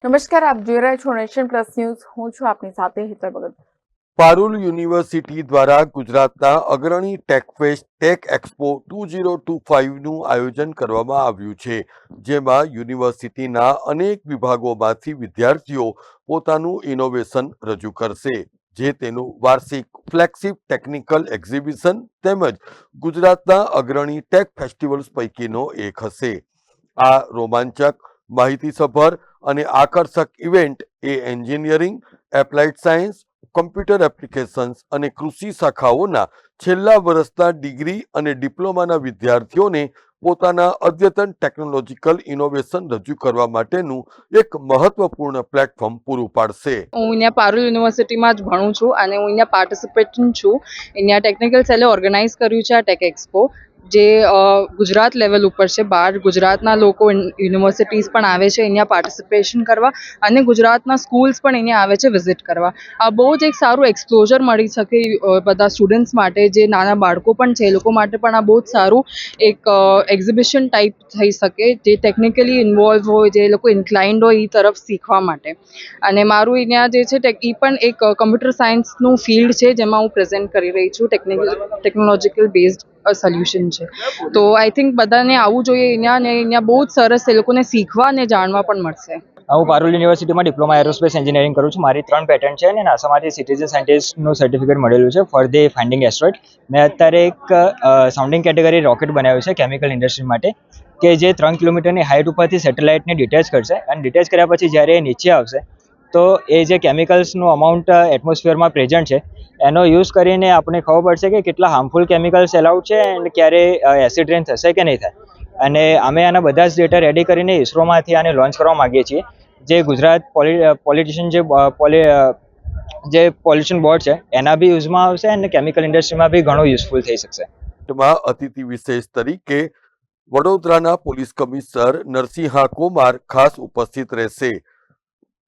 નમસ્કાર, આપ જોઈ રહ્યા છો નેશન પ્લસ ન્યૂઝ. હું છું આપની સાથે હિતલ ભગત. પારુલ યુનિવર્સિટી દ્વારા ગુજરાતના અગ્રણી ટેકફેસ્ટ ટેક એક્સપો 2025નું આયોજન કરવામાં આવ્યું છે, જેમાં યુનિવર્સિટીના અનેક વિભાગોમાંથી વિદ્યાર્થીઓ પોતાનું ઇનોવેશન રજૂ કરશે, જે તેનું વાર્ષિક ફ્લેગશિપ ટેકનિકલ એક્ઝિબિશન તેમજ ગુજરાતના અગ્રણી ટેક ફેસ્ટિવલ્સ પૈકીનો એક હશે. આ રોમાંચક, માહિતીસભર અને આકર્ષક ઇવેન્ટ એ engineering, applied science, computer applications અને કૃષિ શાખાઓના છેલ્લા વર્ષના ડિગ્રી અને ડિપ્લોમાના વિદ્યાર્થીઓને પોતાના અદ્યતન ટેકનોલોજીકલ ઇનોવેશન રજૂ કરવા માટેનું એક મહત્વપૂર્ણ પ્લેટફોર્મ પૂરું પાડશે. હું અહીંયા પારુલ યુનિવર્સિટીમાં જ ભણું છું અને હું અહીંયા પાર્ટિસિપેન્ટ છું. અહીંયા ટેકનિકલ સેલે ઓર્ગેનાઇઝ કર્યું છે આ ટેક એક્સપો, જે ગુજરાત લેવલ ઉપર છે. બહાર ગુજરાતના લોકો યુનિવર્સિટીઝ પણ આવે છે અહીંયા પાર્ટિસિપેશન કરવા, અને ગુજરાતના સ્કૂલ્સ પણ અહીંયા આવે છે વિઝિટ કરવા. આ બહુ જ એક સારું એક્સપ્લોઝર મળી શકે બધા સ્ટુડન્ટ્સ માટે, જે નાના બાળકો પણ છે એ લોકો માટે પણ આ બહુ જ સારું એક એક્ઝિબિશન ટાઈપ થઈ શકે, જે ટેકનિકલી ઇન્વોલ્વ હોય, જે લોકો ઇન્ક્લાઇન્ડ હોય એ તરફ શીખવા માટે. અને મારું અહીંયા જે છે એ પણ એક કમ્પ્યુટર સાયન્સનું ફિલ્ડ છે, જેમાં હું પ્રેઝન્ટ કરી રહી છું. ટેકનોલોજીકલ બેઝડ સોલ્યુશન છે. તો આઈ થિંક બધાને આવવું જોઈએ અહીંયા, ને અહીંયા બહુ જ સરસ એ લોકોને શીખવા અને જાણવા પણ મળશે. હું પારુલ યુનિવર્સિટીમાં ડિપ્લોમા એરોસ્પેસ એન્જિનિયરિંગ કરું છું. મારી 3 પેટન્ટ છે અને નાસામાંથી સિટીઝન સાયન્ટિસ્ટનું સર્ટિફિકેટ મળેલું છે ફોર ધી ફાઇન્ડિંગ એસ્ટ્રોઇડ. મેં અત્યારે એક સાઉન્ડિંગ કેટેગરી રોકેટ બનાવ્યું છે કેમિકલ ઇન્ડસ્ટ્રી માટે, કે જે 3 કિલોમીટરની હાઇટ ઉપરથી સેટેલાઇટને ડિટેચ કરશે, અને ડિટેચ કર્યા પછી જ્યારે એ નીચે આવશે તો એ જે કેમિકલ્સનું અમાઉન્ટ એટમોસ્ફિયરમાં પ્રેઝન્ટ છે એનો યુઝ કરીને આપણે ખબર પડશે કે કેટલા હાર્મફુલ કેમિકલ્સ એલાઉડ છે અને ક્યારે એસિડ રેન થશે કે નહીં થાય. અને અમે આના બધા જ ડેટા રેડી કરીને ઇસરોમાંથી આને લોન્ચ કરવા માગીએ છીએ, જે ગુજરાત પોલિટિશિયન જે પોલ્યુશન બોર્ડ છે એના બી યુઝમાં આવશે અને કેમિકલ ઇન્ડસ્ટ્રીમાં બી ઘણું યુઝફુલ થઈ શકશે. અતિથિ વિશેષ તરીકે વડોદરાના પોલીસ કમિશનર નરસિંહા કુમાર ખાસ ઉપસ્થિત રહેશે.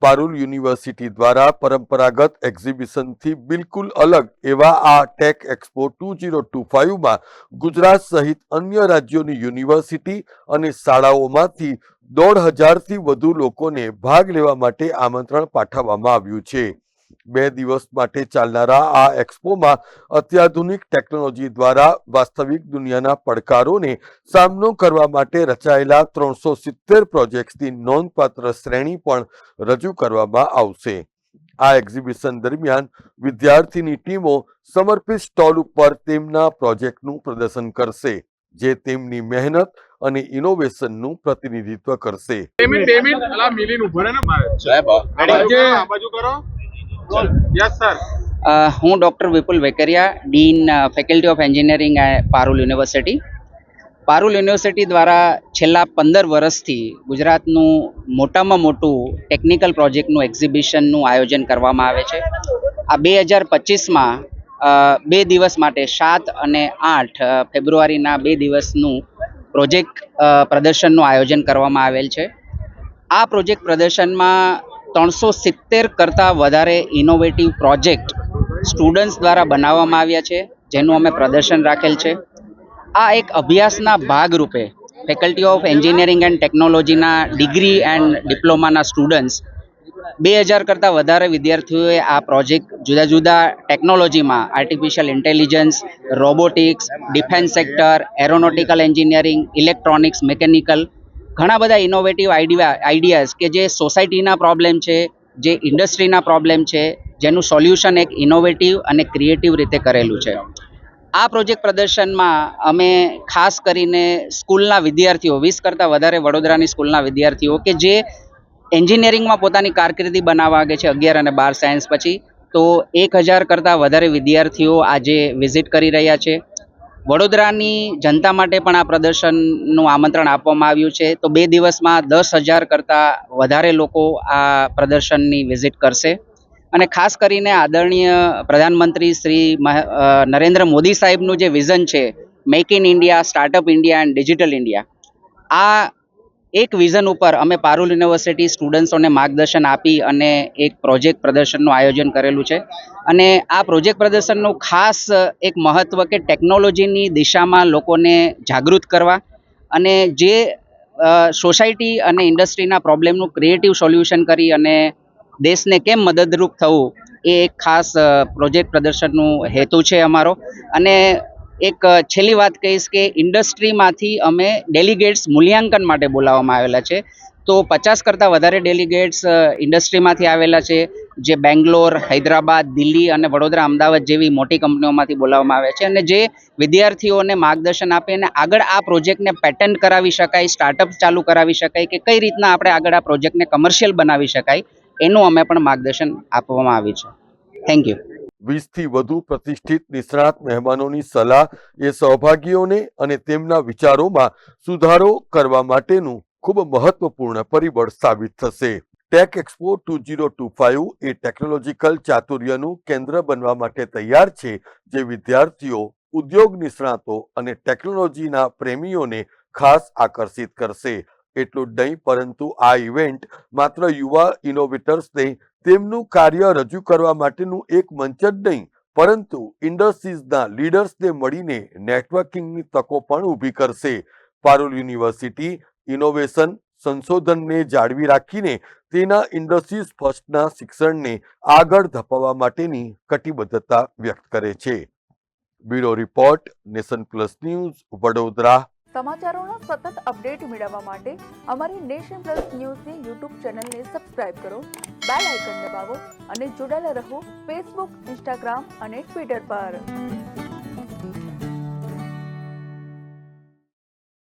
પારુલ યુનિવર્સિટી દ્વારા પરંપરાગત એક્ઝિબિશનથી બિલકુલ અલગ એવા આ ટેક એક્સપો 2025માં ગુજરાત સહિત અન્ય રાજ્યોની યુનિવર્સિટી અને શાળાઓમાંથી 1,500થી વધુ લોકોને ભાગ લેવા માટે આમંત્રણ પાઠવવામાં આવ્યું છે. 2 દિવસ માટે ચાલનારા આ એક્સપોમાં અત્યાધુનિક ટેકનોલોજી દ્વારા વાસ્તવિક દુનિયાના પડકારોને સામનો કરવા માટે રચાયેલા 370 પ્રોજેક્ટ્સની નોંધપાત્ર શ્રેણી પણ રજૂ કરવામાં આવશે. આ એક્ઝિબિશન દરમિયાન વિદ્યાર્થીની ટીમો સમર્પિત સ્ટોલ ઉપર તેમના પ્રોજેક્ટનું પ્રદર્શન કરશે, જે તેમની મહેનત અને ઇનોવેશનનું પ્રતિનિધિત્વ કરશે. હું doctor Vipul Vekariya, dean faculty of engineering Parul university. Parul university દ્વારા છેલ્લા 15 વર્ષથી ગુજરાતનું મોટામાં મોટું ટેકનિકલ પ્રોજેક્ટનું એક્ઝિબિશનનું આયોજન કરવામાં આવે છે. આ 2025માં 2 દિવસ માટે 7 અને 8 ફેબ્રુઆરીના 2 દિવસનું પ્રોજેક્ટ પ્રદર્શનનું આયોજન કરવામાં આવેલ છે. આ પ્રોજેક્ટ પ્રદર્શનમાં 370 કરતાં વધારે ઇનોવેટિવ પ્રોજેક્ટ સ્ટુડન્ટ્સ દ્વારા બનાવવામાં આવ્યા છે, જેનું અમે પ્રદર્શન રાખેલ છે. આ એક અભ્યાસના ભાગરૂપે ફેકલ્ટી ઓફ એન્જિનિયરિંગ એન્ડ ટેકનોલોજીના ડિગ્રી એન્ડ ડિપ્લોમાના સ્ટુડન્ટ્સ 2000 કરતાં વધારે વિદ્યાર્થીઓએ આ પ્રોજેક્ટ જુદા જુદા ટેકનોલોજીમાં artificial intelligence, robotics, defence sector, aeronautical engineering, electronics, mechanical, ઘણા બધા ઇનોવેટિવ આઈડિયાઝ કે જે સોસાયટીના પ્રોબ્લેમ છે, જે ઇન્ડસ્ટ્રીના પ્રોબ્લેમ છે, જેનું સોલ્યુશન એક ઇનોવેટિવ અને ક્રિએટિવ રીતે કરેલું છે. આ પ્રોજેક્ટ પ્રદર્શનમાં અમે ખાસ કરીને સ્કૂલના વિદ્યાર્થીઓ, 20 કરતાં વધારે વડોદરાની સ્કૂલના વિદ્યાર્થીઓ કે જે એન્જિનિયરિંગમાં પોતાની કારકિર્દી બનાવવા માંગે છે 11 અને 12 સાયન્સ પછી, તો 1000 કરતાં વધારે વિદ્યાર્થીઓ આજે વિઝિટ કરી રહ્યા છે. વડોદરાની જનતા માટે પણ આ પ્રદર્શનનું આમંત્રણ આપવામાં આવ્યું છે. તો 2 દિવસમાં 10,000 કરતાં વધારે લોકો આ પ્રદર્શનની વિઝિટ કરશે. અને ખાસ કરીને આદરણીય પ્રધાનમંત્રી શ્રી નરેન્દ્ર મોદી સાહેબનું જે વિઝન છે, make in India, startup India and digital India, આ એક વિઝન ઉપર અમે પારુલ યુનિવર્સિટી સ્ટુડન્ટ્સોને માર્ગદર્શન આપી અને એક પ્રોજેક્ટ પ્રદર્શનનું આયોજન કરેલું છે. અને આ પ્રોજેક્ટ પ્રદર્શનનું ખાસ એક મહત્વ કે ટેકનોલોજીની દિશામાં લોકોને જાગૃત કરવા, અને જે સોસાયટી અને ઇન્ડસ્ટ્રીના પ્રોબ્લેમનું ક્રિએટિવ સોલ્યુશન કરી અને દેશને કેમ મદદરૂપ થવું એ એક ખાસ પ્રોજેક્ટ પ્રદર્શનનું હેતુ છે અમારો. અને એક છેલ્લી વાત કહીશ કે ઇન્ડસ્ટ્રીમાંથી અમે ડેલિગેટ્સ મૂલ્યાંકન માટે બોલાવવામાં આવેલા છે. તો 50 કરતાં વધારે ડેલિગેટ્સ ઇન્ડસ્ટ્રીમાંથી આવેલા છે, જે બેંગ્લોર, હૈદરાબાદ, દિલ્હી અને વડોદરા, અમદાવાદ જેવી મોટી કંપનીઓમાંથી બોલાવવામાં આવે છે, અને જે વિદ્યાર્થીઓને માર્ગદર્શન આપે અને આગળ આ પ્રોજેક્ટને પેટન્ટ કરાવી શકાય, સ્ટાર્ટઅપ ચાલુ કરાવી શકાય કે કઈ રીતના આપણે આગળ આ પ્રોજેક્ટને કમર્શિયલ બનાવી શકાય એનું અમે પણ માર્ગદર્શન આપવામાં આવ્યું છે. Thank you. 20થી વધુ પ્રતિષ્ઠિત નિષ્ણાત મહેમાનોની સલાહ એ સહભાગીઓને અને તેમના વિચારોમાં સુધારો કરવા માટેનું ખૂબ મહત્વપૂર્ણ પરિબળ સાબિત થશે. ટેક એક્સપો 2025 એ ટેકનોલોજીકલ ચાતુર્યનું કેન્દ્ર બનવા માટે તૈયાર છે, જે વિદ્યાર્થીઓ, ઉદ્યોગ નિષ્ણાતો અને ટેકનોલોજીના પ્રેમીઓને ખાસ આકર્ષિત કરશે. એટલું જ નહીં, પરંતુ આ ઇવેન્ટ માત્ર યુવા ઇનોવેટર્સને તેમનું કાર્ય રજૂ કરવા માટેનું એક મંચ જ નહીં, પરંતુ ઇન્ડસ્ટ્રીઝના લીડર્સને મળીને નેટવર્કિંગની તકો પણ ઊભી કરશે. પારુલ યુનિવર્સિટી ઇનોવેશન સંશોધનને જાળવી રાખીને તેના ઇન્ડસ્ટ્રીઝ ફર્સ્ટના શિક્ષણને આગળ ધપાવવા માટેની કટિબદ્ધતા વ્યક્ત કરે છે. Bureau report, Nation Plus News, Vadodara. સમાચારોના સતત અપડેટ મેળવવા માટે અમારી નેશન પ્લસ ન્યૂઝની યુટ્યુબ ચેનલને સબસ્ક્રાઇબ કરો, બેલ આઇકન દબાવો અને જોડાયેલા રહો ફેસબુક, ઇન્સ્ટાગ્રામ અને ટ્વિટર પર.